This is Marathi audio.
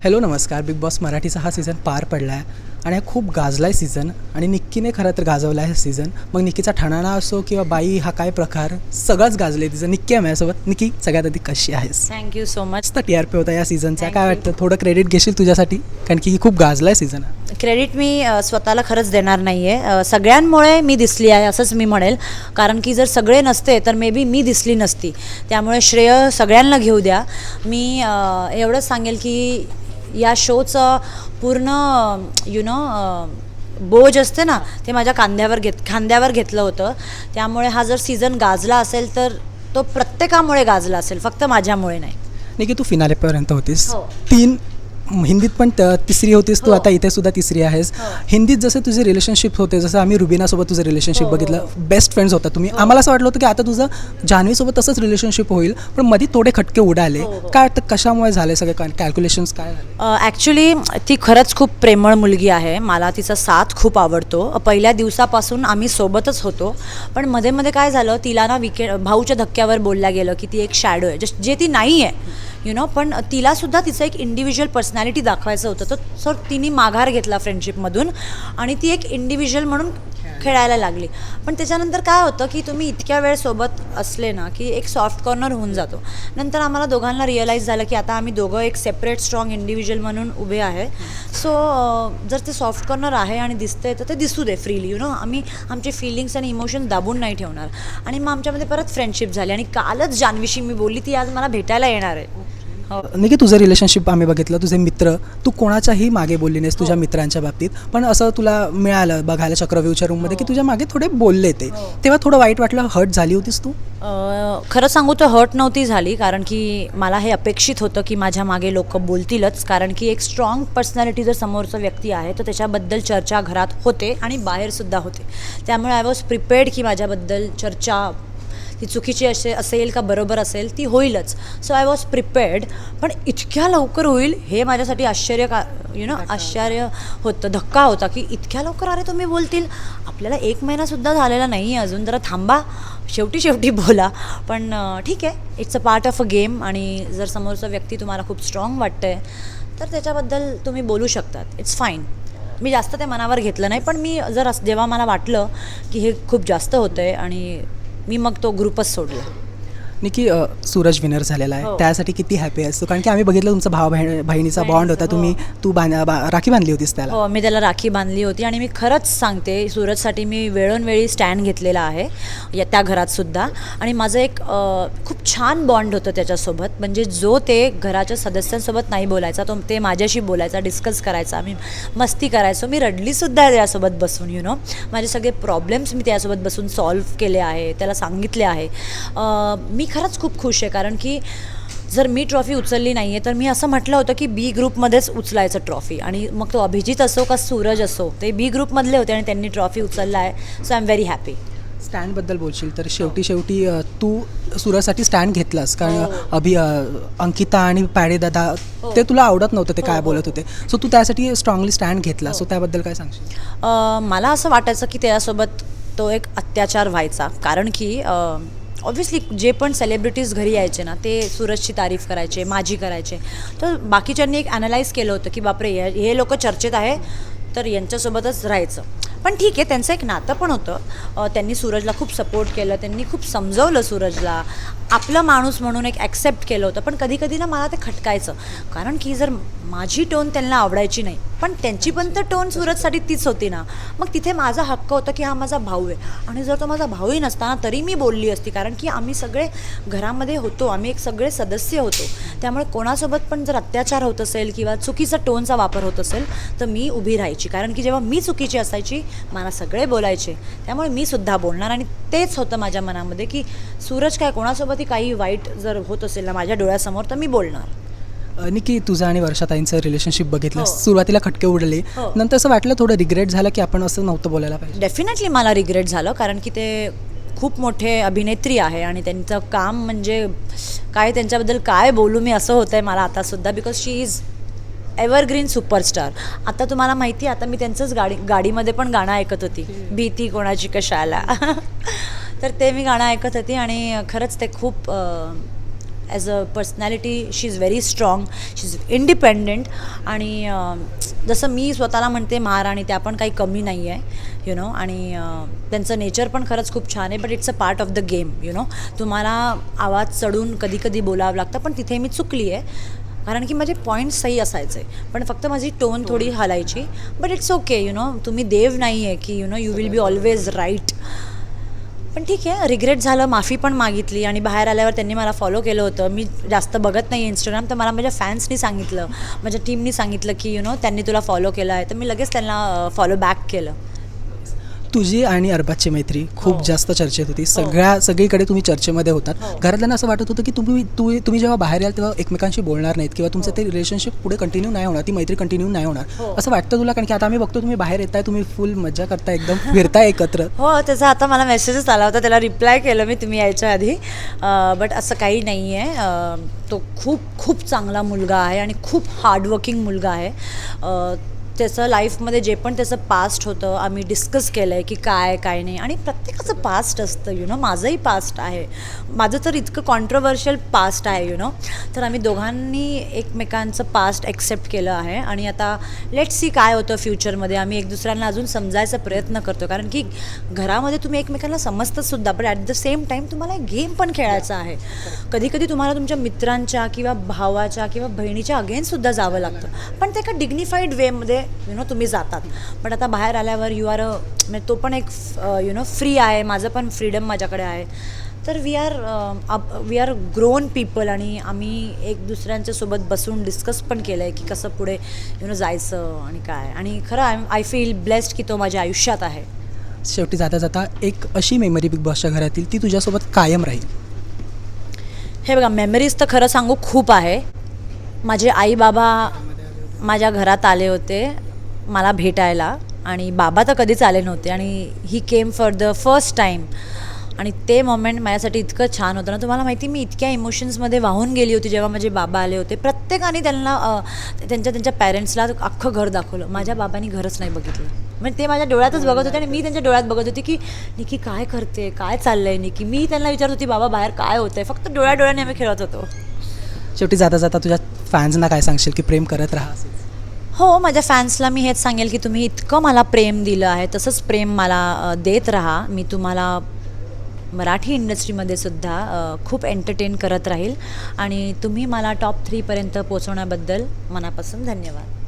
हॅलो नमस्कार. बिग बॉस मराठीचा हा सीझन पार पडला आहे आणि हा खूप गाजला आहे सीझन आणि निक्कीने खरं तर गाजवला आहे सीझन. मग निक्कीचा ठणाणा असो किंवा बाई हा काय प्रकार सगळंच गाजले तिचं. निक्की आहे माझ्यासोबत. निक्की सगळ्यात आधी कशी आहेस? Thank you so much. मस्त TRP होता या सीझनचा. Thank काय you. वाटतं थोडं क्रेडिट घेशील तुझ्यासाठी कारण की खूप गाजला आहे सीझन. क्रेडिट मी स्वतःला खरंच देणार नाही आहे. सगळ्यांमुळे मी दिसली आहे असंच मी म्हणेल, कारण की जर सगळे नसते तर मे बी मी दिसली नसती. त्यामुळे श्रेय सगळ्यांना घेऊ द्या. मी एवढंच सांगेल की या शोचं पूर्ण बोज असते ना ते माझ्या खांद्यावर घेतलं होतं. त्यामुळे हा जर सीझन गाजला असेल तर तो प्रत्येकामुळे गाजला असेल, फक्त माझ्यामुळे नाही. निक्की तू फिनालेपर्यंत होतीस. हो. 3 हिंदीत पण तिसरी होतीस तू. हो. आता इथे सुद्धा तिसरी आहेस. हो. हिंदीत जसे तुझे रिलेशनशिप होते, जसं आम्ही रुबिनासोबत तुझं रिलेशनशिप हो, बघितलं, हो. बेस्ट फ्रेंड्स होता तुम्ही. आम्हाला असं वाटलं होतं की आता तुझं जान्हवीसोबत तसंच रिलेशनशिप होईल, पण मध्ये थोडे खटके उडाले. हो, हो. काय वाटतं कशामुळे झाले सगळे कॅल्क्युलेशन्स काय झाले? ॲक्च्युली ती खरंच खूप प्रेमळ मुलगी आहे. मला तिचा साथ खूप आवडतो. पहिल्या दिवसापासून आम्ही सोबतच होतो. पण मध्ये मध्ये काय झालं, तिला ना भाऊच्या धक्क्यावर बोलल्या गेलं की ती एक शॅडो आहे, जे ती नाही आहे पण तिलासुद्धा तिचं एक इंडिव्हिज्युअल पर्सनॅलिटी दाखवायचं होतं. तर सर तिने माघार घेतला फ्रेंडशिपमधून आणि ती एक इंडिव्हिज्युअल म्हणून खेळायला लागली. पण त्याच्यानंतर काय होतं की तुम्ही इतक्या वेळ सोबत असले ना की एक सॉफ्ट कॉर्नर होऊन जातो. नंतर आम्हाला दोघांना रिअलाईज झालं की आता आम्ही दोघं एक सेपरेट स्ट्रॉंग इंडिव्हिज्युअल म्हणून उभे आहे. सो जर ते सॉफ्ट कॉर्नर आहे आणि दिसतंय तर ते दिसू दे फ्रीली. आम्ही आमचे फिलिंग्स आणि इमोशन्स दाबून नाही ठेवणार. आणि मग आमच्यामध्ये परत फ्रेंडशिप झाली आणि कालच जान्हवीशी मी बोलली, ती आज मला भेटायला येणार आहे. हो. निक्की तुझं रिलेशनशिप आम्ही बघितलं, तुझे मित्र, तू कोणाच्याही मागे बोलली नाहीस तुझ्या मित्रांच्या बाबतीत. पण असं तुला मिळालं बघायला चक्रव्यूहच्या रूममध्ये की तुझ्या मागे थोडे बोलले ते, तेव्हा थोडं वाईट वाटलं, हर्ट झाली होतीस तू? खरं सांगू तर हर्ट नव्हती झाली, कारण की मला हे अपेक्षित होतं की माझ्या मागे लोक बोलतीलच. कारण की एक स्ट्रॉंग पर्सनॅलिटी जर समोरचा व्यक्ती आहे तर त्याच्याबद्दल चर्चा घरात होते आणि बाहेरसुद्धा होते. त्यामुळे आय वॉज प्रिपेअर्ड की माझ्याबद्दल चर्चा ती चुकीची असेल का बरोबर असेल ती होईलच. So I was prepared. पण इतक्या लवकर होईल हे माझ्यासाठी आश्चर्य होतं, धक्का होता की इतक्या लवकर अरे तुम्ही बोलतील. आपल्याला 1 महिनासुद्धा झालेला नाही आहे अजून, जरा थांबा, शेवटी बोला. पण ठीक आहे, it's a part of a game. आणि जर समोरचा व्यक्ती तुम्हाला खूप स्ट्रॉंग वाटतं आहे तर त्याच्याबद्दल तुम्ही बोलू शकतात. It's fine. मी जास्त ते मनावर घेतलं नाही. पण मी जेव्हा मला वाटलं की हे खूप जास्त होतं आहे आणि मी मग तो ग्रुपच सोडला. निक्की सूरज विनर झालेला आहे, हो. त्यासाठी किती हॅपी असतो? कारण की आम्ही बघितलं तुमचा बहिणीचा बॉन्ड होता. तू राखी बांधली होतीस त्याला. हो, मी त्याला राखी बांधली होती. आणि मी खरंच सांगते, सूरजसाठी मी वेळोवेळी स्टँड घेतलेला आहे त्या घरातसुद्धा. आणि माझं एक खूप छान बॉन्ड होतं त्याच्यासोबत. म्हणजे जो ते घराच्या सदस्यांसोबत नाही बोलायचा, तो ते माझ्याशी बोलायचा, डिस्कस करायचा, आम्ही मस्ती करायचो. मी रडलीसुद्धा त्यासोबत बसून. माझे सगळे प्रॉब्लेम्स मी त्यासोबत बसून सॉल्व्ह केले आहे, त्याला सांगितले आहे. मी खरंच खूप खुश आहे, कारण की जर मी ट्रॉफी उचलली नाही आहे तर मी असं म्हटलं होतं की B ग्रुपमध्येच उचलायचं ट्रॉफी. आणि मग तो अभिजित असो का सूरज असो, ते B ग्रुपमधले होते आणि त्यांनी ट्रॉफी उचलला आहे. So I am very happy. स्टँडबद्दल बोलशील तर शेवटी तू सूरजसाठी स्टँड घेतलास, कारण अंकिता आणि दादा ते तुला आवडत नव्हतं, ते काय बोलत होते. सो तू त्यासाठी स्ट्रॉंगली स्टँड घेतला. सो त्याबद्दल काय सांगशील? मला असं वाटायचं की त्याच्यासोबत तो एक अत्याचार व्हायचा, कारण की ऑब्व्हियसली जे पण सेलिब्रिटीज घरी यायचे ना ते सूरजची तारीफ करायचे, माझी करायचे. तर बाकीच्यांनी एक ॲनालाइज केलं होतं की बापरे, हे लोक चर्चेत आहे तर यांच्यासोबतच राहायचं. पण ठीक आहे, त्यांचं एक नातं पण होतं. त्यांनी सूरजला खूप सपोर्ट केलं, त्यांनी खूप समजवलं सूरजला, आपलं माणूस म्हणून एक ॲक्सेप्ट केलं होतं. पण कधी कधी ना मला ते खटकायचं, कारण की जर माझी टोन त्यांना आवडायची नाही, पण त्यांची पण तर टोन सूरजसाठी तीच होती ना. मग तिथे माझा हक्क होता की हा माझा भाऊ आहे. आणि जर तो माझा भाऊही नसताना तरी मी बोलली असती, कारण की आम्ही सगळे घरामध्ये होतो, आम्ही एक सगळे सदस्य होतो. त्यामुळे कोणासोबत पण जर अत्याचार होत असेल किंवा चुकीचा टोनचा वापर होत असेल तर मी उभी राहायची. कारण की जेव्हा मी चुकीची असायची मला सगळे बोलायचे, त्यामुळे मी सुद्धा बोलणार. आणि तेच होतं माझ्या मनामध्ये की सूरज काय कोणासोबतही काही वाईट जर होत असेल ना माझ्या डोळ्यासमोर तर मी बोलणार. निक्की तुझं आणि वर्षाताईंचं रिलेशनशिप बघितलं, हो. सुरुवातीला खटके उडले, हो. नंतर असं वाटलं थोडं रिग्रेट झालं की आपण असं नव्हतं बोलायला पाहिजे? डेफिनेटली मला रिग्रेट झालं, कारण की ते खूप मोठे अभिनेत्री आहे आणि त्यांचं काम म्हणजे काय, त्यांच्याबद्दल काय बोलू मी असं होतं आहे मला आतासुद्धा. Because she is evergreen superstar. आता तुम्हाला माहिती आहे, आता मी त्यांचंच गाडीमध्ये पण गाणं ऐकत होती, भीती कोणाची कशाला तर ते मी गाणं ऐकत होती. आणि खरंच ते खूप as a personality she is very strong, she is independent. आणि जसं मी स्वतःला म्हणते महाराणी, त्या पण काही कमी नाही आहे आणि त्यांचं नेचर पण खरंच खूप छान आहे. But it's a part of the game तुम्हाला आवाज चढून कधी कधी बोलावं लागतं, पण तिथे मी चुकली आहे कारण की माझे पॉईंट्स सही असायचे, पण फक्त माझी टोन थोडी हलायची. बट इट्स ओके तुम्ही देव नाही आहे की you will be always right. पण ठीक आहे, रिग्रेट झालं, माफी पण मागितली. आणि बाहेर आल्यावर त्यांनी मला फॉलो केलं होतं. मी जास्त बघत नाही इंस्टाग्राम, तर मला माझ्या फॅन्सनी सांगितलं, माझ्या टीमनी सांगितलं की त्यांनी तुला फॉलो केलं आहे. तर मी लगेच त्यांना फॉलो बॅक केलं. तुझी आणि अरबाजची मैत्री खूप हो. जास्त चर्चेत होती, सगळीकडे तुम्ही चर्चेमध्ये होतात. हो. घरातल्यांना असं वाटत होतं की तुम्ही जेव्हा बाहेर याल तेव्हा एकमेकांशी बोलणार नाहीत किंवा तुमचं ते रिलेशनशिप पुढे कंटिन्यू नाही होणार, ती मैत्री कंटिन्यू नाही होणार, हो. असं वाटतं तुला? कारण की आता आम्ही बघतो तुम्ही बाहेर येताय, तुम्ही फुल मजा करताय, एकदम फिरताय एकत्र. हो, त्याचा आता मला मेसेजच आला होता, त्याला रिप्लाय केलं मी तुम्ही यायच्या आधी. बट असं काही नाही आहे. तो खूप खूप चांगला मुलगा आहे आणि खूप हार्डवर्किंग मुलगा आहे. त्याचं लाईफमध्ये जे पण त्याचं पास्ट होतं आम्ही डिस्कस केलं आहे की काय नाही. आणि प्रत्येकाचं पास्ट असतं माझंही पास्ट आहे. माझं तर इतकं कॉन्ट्रोवर्शियल पास्ट आहे तर आम्ही दोघांनी एकमेकांचं पास्ट ॲक्सेप्ट केलं आहे. आणि आता लेट्स सी काय होतं फ्युचरमध्ये. आम्ही एक दुसऱ्यांना अजून समजायचा प्रयत्न करतो, कारण की घरामध्ये तुम्ही एकमेकांना समजतंसुद्धा, पण ॲट द सेम टाईम तुम्हाला एक गेम पण खेळायचा आहे. कधी कधी तुम्हाला तुमच्या मित्रांच्या किंवा भावाच्या किंवा बहिणीच्या अगेन्स्टसुद्धा जावं लागतं, पण ते एका डिग्निफाईड वेमध्ये तुम्ही जातात. पण आता बाहेर आल्यावर यू आर म्हणजे तो पण एक फ्री आहे, माझं पण फ्रीडम माझ्याकडे आहे. तर वी आर ग्रोन पीपल आणि आम्ही एक दुसऱ्यांच्या सोबत बसून डिस्कस पण केलं आहे की कसं पुढे जायचं आणि काय. आणि खरं आय फील ब्लेस्ड की तो माझ्या आयुष्यात आहे. शेवटी जाता जाता एक अशी मेमरी बिग बॉसच्या घरातील ती तुझ्यासोबत कायम राहील. हे बघा, मेमरीज तर खरं सांगू खूप आहे. माझे आई बाबा माझ्या घरात आले होते मला भेटायला, आणि बाबा तर कधीच आले नव्हते, आणि he came for the first time. आणि ते मोमेंट माझ्यासाठी इतकं छान होतं ना. तुम्हाला माहिती, मी इतक्या इमोशन्समध्ये वाहून गेली होती जेव्हा माझे बाबा आले होते. प्रत्येकाने त्यांना त्यांच्या पॅरेंट्सला अख्खं घर दाखवलं. माझ्या बाबांनी घरच नाही बघितलं. म्हणजे ते माझ्या डोळ्यातच बघत होते आणि मी त्यांच्या डोळ्यात बघत होती की निकी काय करते, काय चाललं आहे निकी. मी त्यांना विचारत होती बाबा बाहेर काय होतं आहे. फक्त डोळ्याने आम्ही खेळत होतो. शेवटी जाता जाता तुझ्या फॅन्सना काय सांगशील की प्रेम करत राहा? हो, माझ्या फॅन्सला मी हेच सांगेल की तुम्ही इतकं मला प्रेम दिलं आहे, तसंच प्रेम मला देत राहा. मी तुम्हाला मराठी इंडस्ट्रीमध्ये सुद्धा खूप एंटरटेन करत राहील, आणि तुम्ही मला टॉप 3 पर्यंत पोहोचवण्याबद्दल मनापासून धन्यवाद.